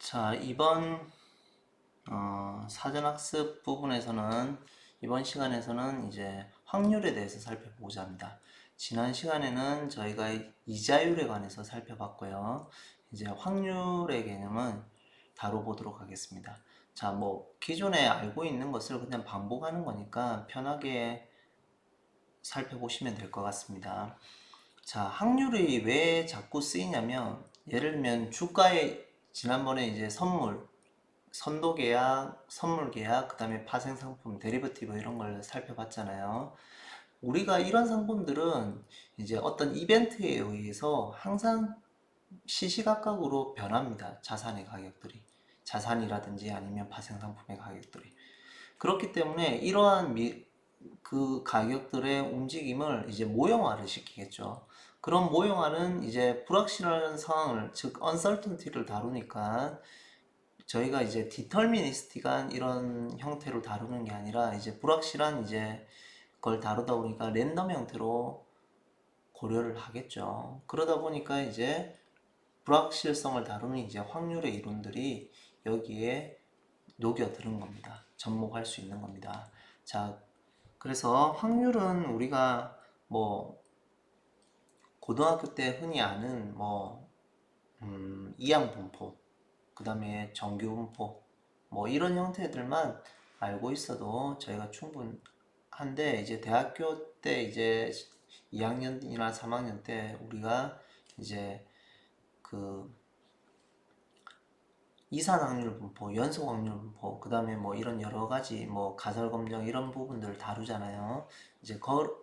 자, 이번 사전학습 부분에서는 이번 시간에서는 이제 확률에 대해서 살펴보고자 합니다. 지난 시간에는 저희가 이자율에 관해서 살펴봤고요. 이제 확률의 개념은 다뤄보도록 하겠습니다. 자, 기존에 알고 있는 것을 그냥 반복하는 거니까 편하게 살펴보시면 될 것 같습니다. 자, 확률이 왜 자꾸 쓰이냐면, 예를 들면 주가에 지난번에 이제 선도 계약, 선물 계약, 그 다음에 파생 상품, 데리버티브 이런 걸 살펴봤잖아요. 우리가 이런 상품들은 이제 어떤 이벤트에 의해서 항상 시시각각으로 변합니다. 자산의 가격들이. 자산이라든지 아니면 파생 상품의 가격들이. 그렇기 때문에 이러한 그 가격들의 움직임을 이제 모형화를 시키겠죠. 그런 모형화는 이제 불확실한 상황을, 즉 uncertainty를 다루니까 저희가 이제 디터미니스틱한 이런 형태로 다루는 게 아니라 이제 불확실한 이제 걸 다루다 보니까 랜덤 형태로 고려를 하겠죠. 그러다 보니까 이제 불확실성을 다루는 이제 확률의 이론들이 여기에 녹여드는 겁니다. 접목할 수 있는 겁니다. 자, 그래서 확률은 우리가 고등학교 때 흔히 아는 이항분포, 그 다음에 정규분포, 이런 형태들만 알고 있어도 저희가 충분한데, 이제 대학교 때 이제 2학년이나 3학년 때 우리가 이제 그 이산확률 분포, 연속확률 분포, 그 다음에 이런 여러 가지 가설 검정 이런 부분들을 다루잖아요. 이제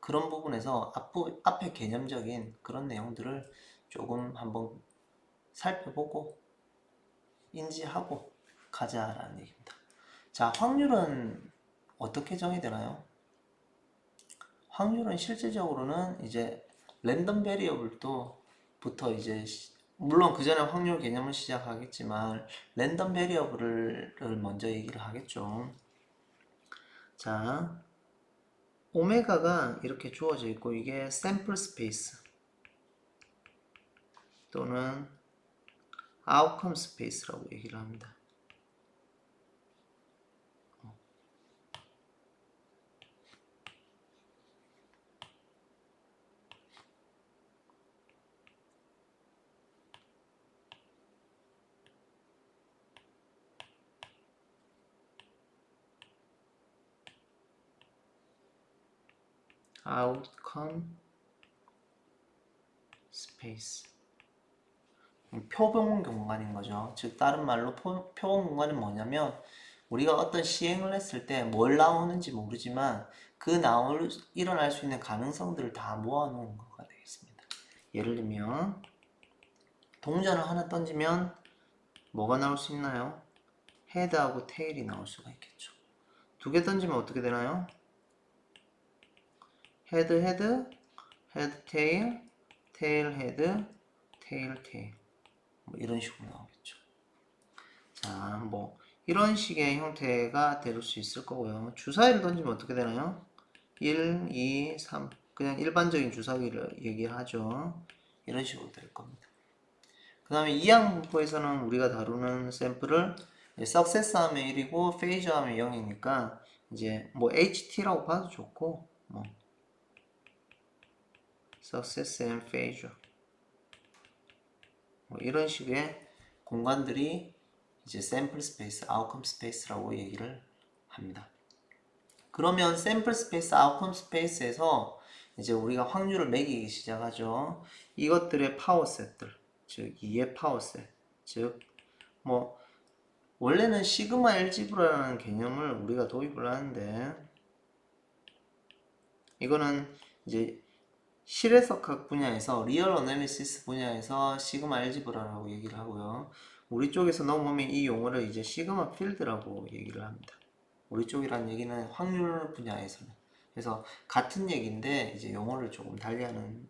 그런 부분에서 앞에 개념적인 그런 내용들을 조금 한번 살펴보고 인지하고 가자라는 얘기입니다. 자, 확률은 어떻게 정의되나요? 확률은 실질적으로는 이제 랜덤 베리어블도 부터 이제 물론 그 전에 확률 개념을 시작하겠지만 랜덤 베리어블을 먼저 얘기를 하겠죠. 자, 오메가가 이렇게 주어져 있고 이게 샘플 스페이스 또는 아웃컴 스페이스라고 얘기를 합니다. outcome space 표본 공간인 거죠. 즉 다른 말로 표본 공간은 뭐냐면 우리가 어떤 시행을 했을 때 뭘 나오는지 모르지만 일어날 수 있는 가능성들을 다 모아놓은 거가 되겠습니다. 예를 들면 동전을 하나 던지면 뭐가 나올 수 있나요? 헤드하고 테일이 나올 수가 있겠죠. 두 개 던지면 어떻게 되나요? 헤드 헤드, 헤드 테일, 테일 헤드, 테일 테일 이런 식으로 나오겠죠. 자, 이런 식의 형태가 될 수 있을 거고요. 주사위를 던지면 어떻게 되나요? 1, 2, 3 그냥 일반적인 주사위를 얘기하죠. 이런 식으로 될 겁니다. 그 다음에 이항분포에서는 우리가 다루는 샘플을 석세스 하면 1이고 페이저 하면 0이니까 이제 HT라고 봐도 좋고 석세스 앤 페이저 이런 식의 공간들이 이제 샘플 스페이스, 아웃컴 스페이스라고 얘기를 합니다. 그러면 샘플 스페이스, 아웃컴 스페이스에서 이제 우리가 확률을 매기기 시작하죠. 이것들의 파워셋들, 즉 2의 파워셋, 즉 원래는 시그마 알지브라라는 개념을 우리가 도입을 하는데 이거는 이제 실해석학 분야에서 리얼 어널리시스 분야에서 시그마 알지브라라고 얘기를 하고요. 우리 쪽에서 넘어오면 이 용어를 이제 시그마 필드라고 얘기를 합니다. 우리 쪽이란 얘기는 확률 분야에서는. 그래서 같은 얘기인데 이제 용어를 조금 달리하는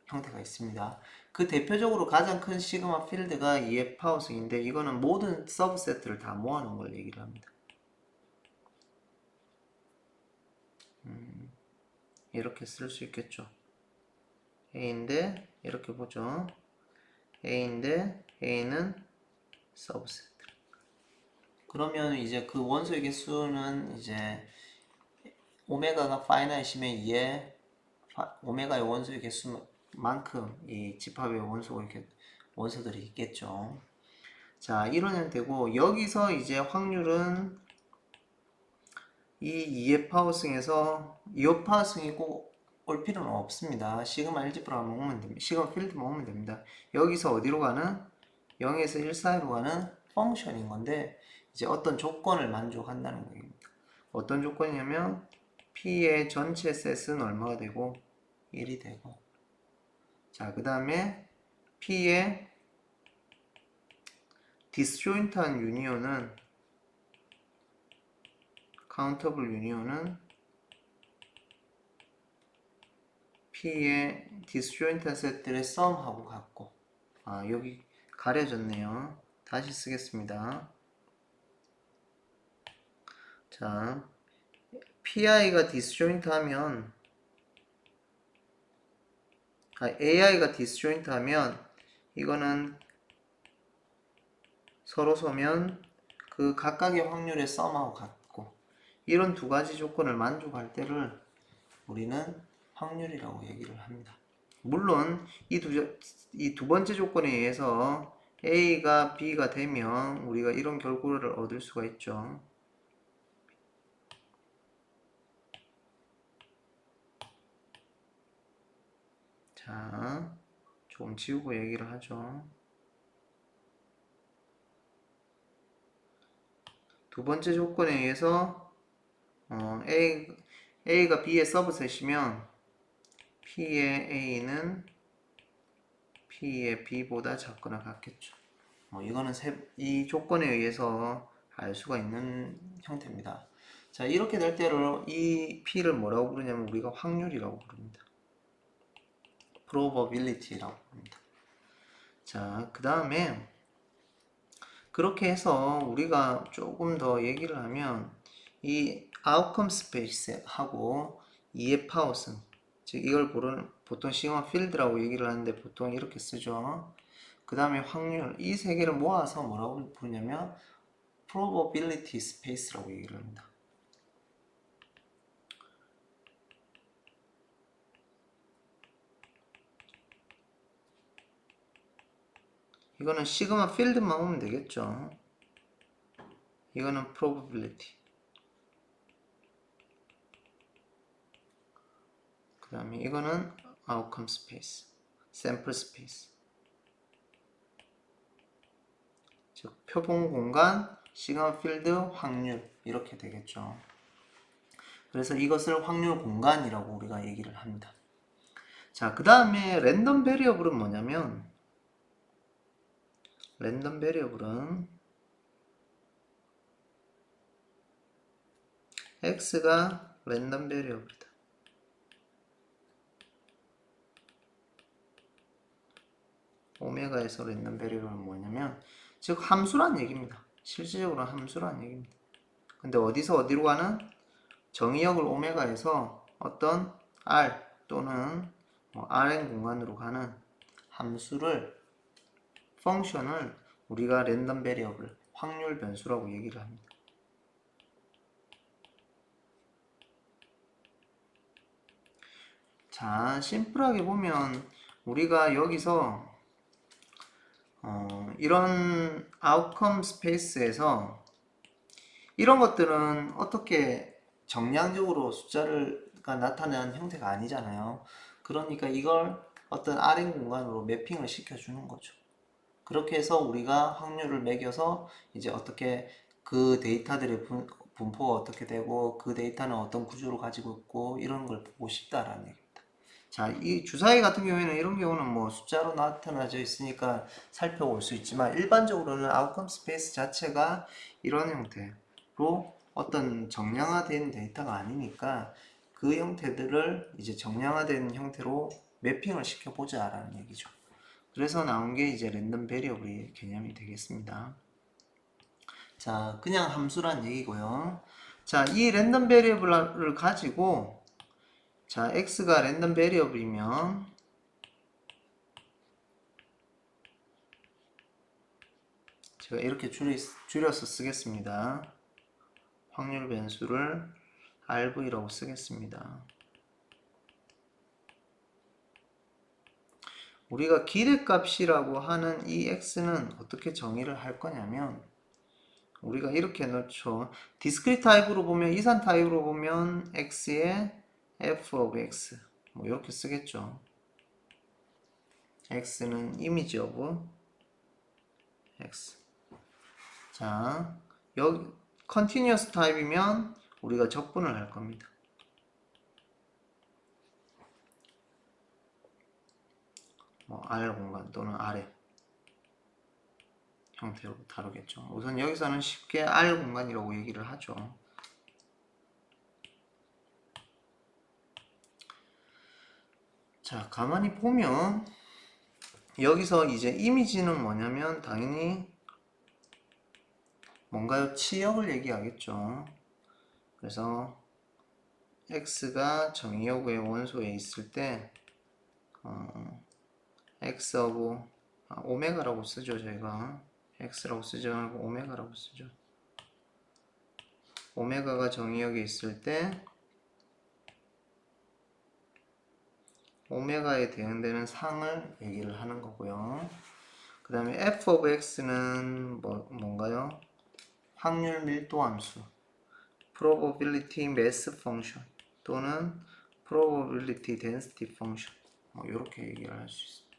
형태가 있습니다. 그 대표적으로 가장 큰 시그마 필드가 EF 파워승인데 이거는 모든 서브셋들을 다 모아놓은 걸 얘기를 합니다. 이렇게 쓸 수 있겠죠. A인데 이렇게 보죠. A인데 A는 서브셋. 그러면 이제 그 원소의 개수는 이제 오메가가 파이나이시면 2에 오메가의 원소의 개수만큼 이 집합의 원소들이 있겠죠. 자, 이러면 되고, 여기서 이제 확률은 이 2의 파워승에서 2의 파워승이 꼭 올 필요는 없습니다. 시그마 알지브라만 오면 됩니다. 시그마 필드만 오면 됩니다. 여기서 어디로 가는? 0에서 1 사이로 가는 펑션인 건데, 이제 어떤 조건을 만족한다는 얘기입니다. 어떤 조건이냐면 P의 전체 셋은 얼마가 되고 1이 되고, 자, 그 다음에 P의 디스조인트한 유니온은 카운터블 유니온은 P의 디스조인트한 셋들의 썸하고 같고, 여기 가려졌네요. 다시 쓰겠습니다. 자, PI가 디스조인트 하면 AI가 디스조인트 하면 이거는 서로 서면 그 각각의 확률의 썸하고 같고, 이런 두 가지 조건을 만족할 때를 우리는 확률이라고 얘기를 합니다. 물론 이 두 번째 조건에 의해서 A가 B가 되면 우리가 이런 결과를 얻을 수가 있죠. 자, 조금 지우고 얘기를 하죠. 두 번째 조건에 의해서 A가 B의 서브셋이면 P의 A는 P의 B보다 작거나 같겠죠. 이거는 이 조건에 의해서 알 수가 있는 형태입니다. 자, 이렇게 될 때를 이 P를 뭐라고 부르냐면 우리가 확률이라고 부릅니다. probability라고 부릅니다. 자, 그 다음에 그렇게 해서 우리가 조금 더 얘기를 하면 이 outcome space 하고 2의 파워승, 즉 이걸 보통 시그마 필드라고 얘기를 하는데 보통 이렇게 쓰죠. 그 다음에 확률, 이 세 개를 모아서 뭐라고 부르냐면 probability space라고 얘기를 합니다. 이거는 시그마 필드만 오면 되겠죠. 이거는 probability. 그 다음에 이거는 outcome space, sample space. 즉 표본 공간, 시그마 필드, 확률 이렇게 되겠죠. 그래서 이것을 확률 공간이라고 우리가 얘기를 합니다. 자, 그 다음에 랜덤 베리어블은 뭐냐면 랜덤 베리어블은 x가 랜덤 베리어블이다. 오메가에서 랜덤 베리어블은 뭐냐면 즉 함수란 얘기입니다. 실질적으로 함수란 얘기입니다. 근데 어디서 어디로 가는? 정의역을 오메가에서 어떤 r 또는 rn 공간으로 가는 함수를 펑션을 우리가 랜덤 베리어블, 확률 변수라고 얘기를 합니다. 자, 심플하게 보면 우리가 여기서 이런 아웃컴 스페이스에서 이런 것들은 어떻게 정량적으로 숫자가 나타나는 형태가 아니잖아요. 그러니까 이걸 어떤 Rn 공간으로 매핑을 시켜주는 거죠. 그렇게 해서 우리가 확률을 매겨서 이제 어떻게 그 데이터들의 분포가 어떻게 되고 그 데이터는 어떤 구조를 가지고 있고 이런 걸 보고 싶다라는 얘기입니다. 자, 이 주사위 같은 경우에는 이런 경우는 뭐 숫자로 나타나져 있으니까 살펴볼 수 있지만 일반적으로는 아웃컴 스페이스 자체가 이런 형태로 어떤 정량화된 데이터가 아니니까 그 형태들을 이제 정량화된 형태로 매핑을 시켜보자 라는 얘기죠. 그래서 나온 게 이제 랜덤 베리어블의 개념이 되겠습니다. 자, 그냥 함수란 얘기고요. 자, 이 랜덤 베리어블을 가지고 자, x가 랜덤 제가 이렇게 줄여서 쓰겠습니다. 확률 변수를 RV라고 쓰겠습니다. 우리가 기대값이라고 하는 이 x는 어떻게 정의를 할 거냐면 우리가 이렇게 넣죠. 디스크리트 타입으로 보면 이산 타입으로 보면 x의 f of x 뭐 이렇게 쓰겠죠. x는 이미지 오브 x. 자, 여기 컨티뉴어스 타입이면 우리가 적분을 할 겁니다. 뭐 R 공간 또는 아래 형태로 다루겠죠. 우선 여기서는 쉽게 R 공간이라고 얘기를 하죠. 자, 가만히 보면 여기서 이제 이미지는 뭐냐면 당연히 뭔가요? 치역을 얘기하겠죠. 그래서 x가 정의역의 원소에 있을 때 x of 오메가라고 쓰죠. 저희가 x라고 쓰지 말고 오메가라고 쓰죠. 오메가가 정의역에 있을 때 오메가에 대응되는 상을 얘기를 하는 거고요. 그 다음에 f of x는 뭔가요? 확률 밀도 함수, probability mass function 또는 probability density function 뭐 이렇게 얘기를 할 수 있습니다.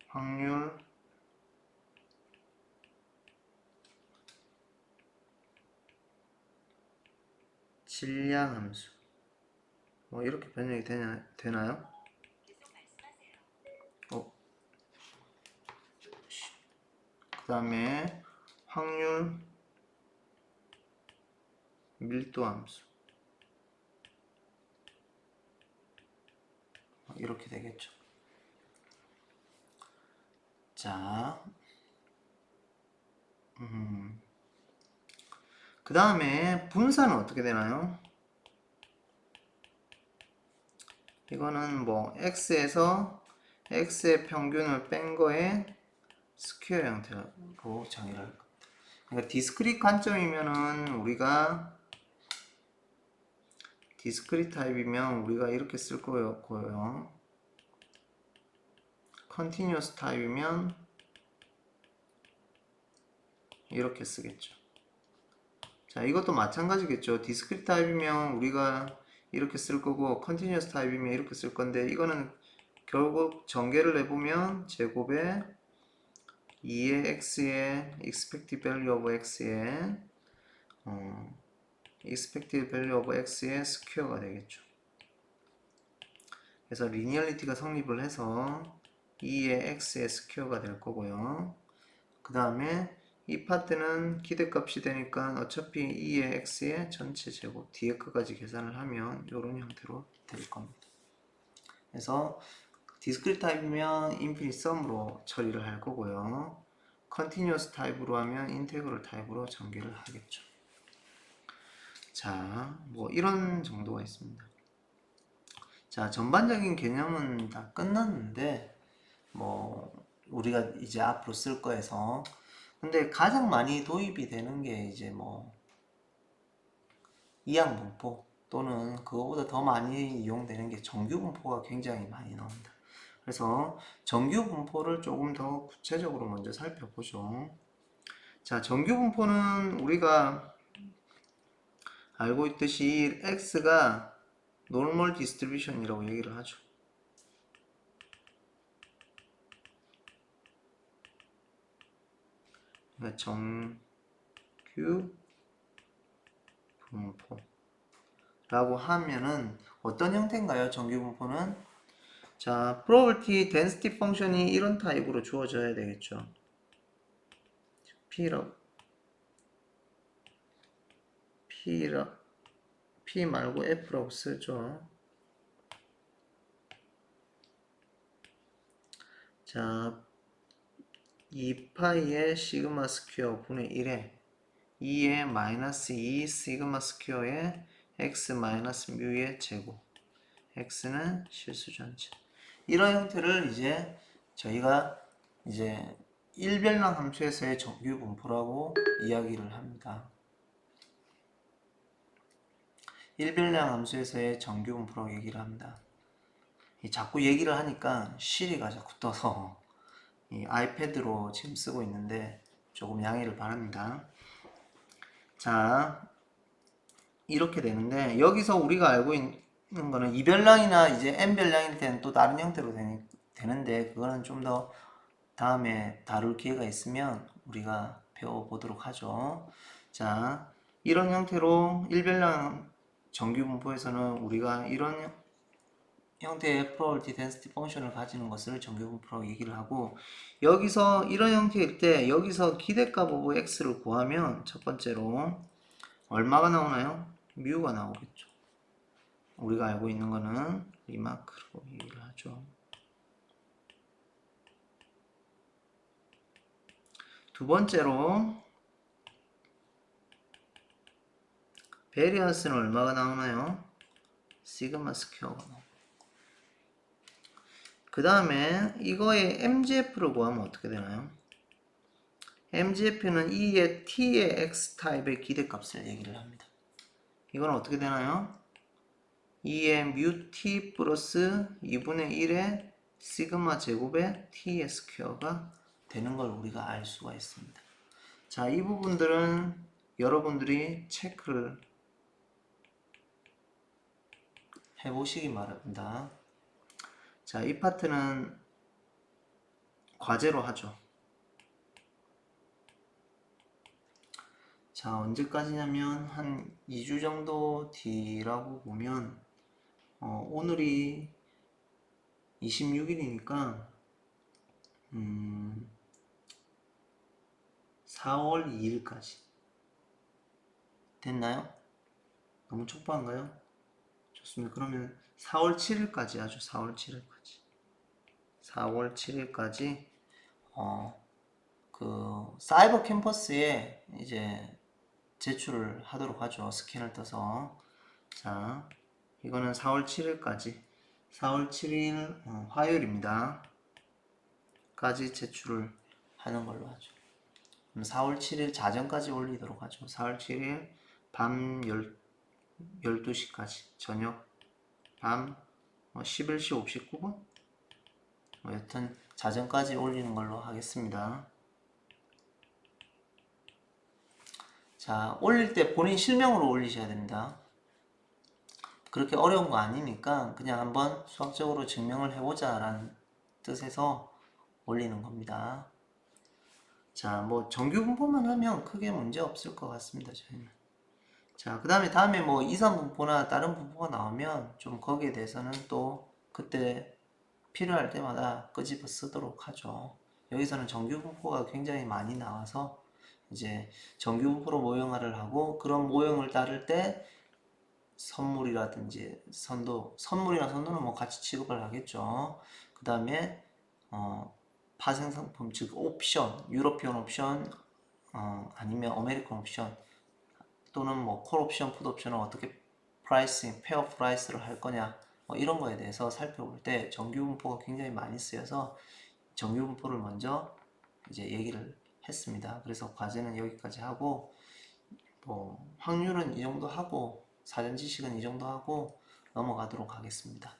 확률 질량 함수 뭐 이렇게 변형이 되나요? 그 다음에 확률 밀도 함수 이렇게 되겠죠. 자, 그 다음에 분사는 어떻게 되나요? 이거는 뭐 x에서 x의 평균을 뺀 거에 스퀘어 형태로 정의를 할 겁니다. 그러니까 디스크릿 관점이면은 우리가 디스크릿 타입이면 우리가 이렇게 쓸 거고요. 컨티뉴어스 타입이면 이렇게 쓰겠죠. 자, 이것도 마찬가지겠죠. 디스크릿 타입이면 우리가 이렇게 쓸 거고 컨티뉴어스 타입이면 이렇게 쓸 건데 이거는 결국 전개를 내보면 제곱에 2의 x의 expected value of x의 expected value of x의 스퀘어가 되겠죠. 그래서 리니얼리티가 성립을 해서 2의 x의 스퀘어가 될 거고요. 그 다음에 이 파트는 기대값이 되니까 어차피 2의 x의 전체 제곱 뒤에 끝까지 계산을 하면 이런 형태로 될 겁니다. 그래서 디스크리트 타입이면 인피니트 썸으로 처리를 할 거고요. 컨티뉴어스 타입으로 하면 인테그럴 타입으로 전개를 하겠죠. 자, 뭐 이런 정도가 있습니다. 자, 전반적인 개념은 다 끝났는데 뭐 우리가 이제 앞으로 쓸 거에서 근데 가장 많이 도입이 되는 게 이제 뭐 이항분포 또는 그거보다 더 많이 이용되는 게 정규분포가 굉장히 많이 나옵니다. 그래서 정규분포를 조금 더 구체적으로 먼저 살펴보죠. 자, 정규분포는 우리가 알고 있듯이 x가 normal distribution이라고 얘기를 하죠. 그러니까 정규분포라고 하면은 어떤 형태인가요? 정규분포는 자, probability density function이 이런 타입으로 주어져야 되겠죠. P 말고 F라고 쓰죠. 자, 2파이의 시그마 스퀘어 분의 1에 2의 마이너스 2 시그마 스퀘어의 x 마이너스 뮤의 제곱 x는 실수 전체 이런 형태를 이제 저희가 이제 일별량 함수에서의 정규 분포라고 이야기를 합니다. 일별량 함수에서의 정규 분포라고 얘기를 합니다. 자꾸 얘기를 하니까 시리가 자꾸 떠서 이 아이패드로 지금 쓰고 있는데 조금 양해를 바랍니다. 자, 이렇게 되는데 여기서 우리가 알고 있는 거는 이별량이나 이제 n별량일 때는 또 다른 형태로 되는데 그거는 좀 더 다음에 다룰 기회가 있으면 우리가 배워보도록 하죠. 자, 이런 형태로 일별량 정규 분포에서는 우리가 이런 형태의 probability density 펑션을 가지는 것을 정규 분포라고 얘기를 하고, 여기서 이런 형태일 때 여기서 기대값 오브 x를 구하면 첫 번째로 얼마가 나오나요? 뮤가 나오겠죠. 우리가 알고 있는 거는 리마크로 얘기를 하죠. 두 번째로 베리언스는 얼마가 나오나요? 시그마 스퀘어가 나오고, 그 다음에 이거의 MGF를 구하면 어떻게 되나요? MGF는 E의 T의 X타입의 기대값을 얘기를 합니다. 이건 어떻게 되나요? E의 뮤 T 플러스 2분의 1의 시그마 제곱의 T의 스퀘어가 되는 걸 우리가 알 수가 있습니다. 자, 이 부분들은 여러분들이 체크를 해보시기 바랍니다. 자, 이 파트는 과제로 하죠. 자, 언제까지냐면 한 2주 정도 뒤라고 보면 오늘이 26일이니까 4월 2일까지 됐나요? 너무 촉박한가요? 좋습니다. 그러면 4월 7일까지 하죠. 4월 7일까지 4월 7일까지 그 사이버 캠퍼스에 이제 제출을 하도록 하죠. 스캔을 떠서. 자, 이거는 4월 7일까지 4월 7일 화요일입니다. 까지 제출을 하는 걸로 하죠. 그럼 4월 7일 자정까지 올리도록 하죠. 4월 7일 밤 12시까지 저녁 밤 11시 59분 여튼 자정까지 올리는 걸로 하겠습니다. 자, 올릴 때 본인 실명으로 올리셔야 됩니다. 그렇게 어려운 거 아니니까 그냥 한번 수학적으로 증명을 해보자 라는 뜻에서 올리는 겁니다. 자, 뭐 정규 분포만 하면 크게 문제 없을 것 같습니다. 저희는. 자, 그 다음에 뭐 이산 분포나 다른 분포가 나오면 좀 거기에 대해서는 또 그때 필요할 때마다 끄집어 쓰도록 하죠. 여기서는 정규 분포가 굉장히 많이 나와서 이제 정규 분포로 모형화를 하고, 그런 모형을 따를 때 선물이라든지 선물이나 선도는 뭐 같이 취급을 하겠죠. 그 다음에 파생상품, 즉 옵션, 유로피언 옵션, 아니면 아메리칸 옵션, 또는 뭐 콜 옵션, 풋 옵션을 어떻게 프라이싱, 페어 프라이스를 할 거냐, 뭐 이런 거에 대해서 살펴볼 때 정규 분포가 굉장히 많이 쓰여서 정규 분포를 먼저 이제 얘기를 했습니다. 그래서 과제는 여기까지 하고, 뭐 확률은 이 정도 하고 사전 지식은 이 정도 하고 넘어가도록 하겠습니다.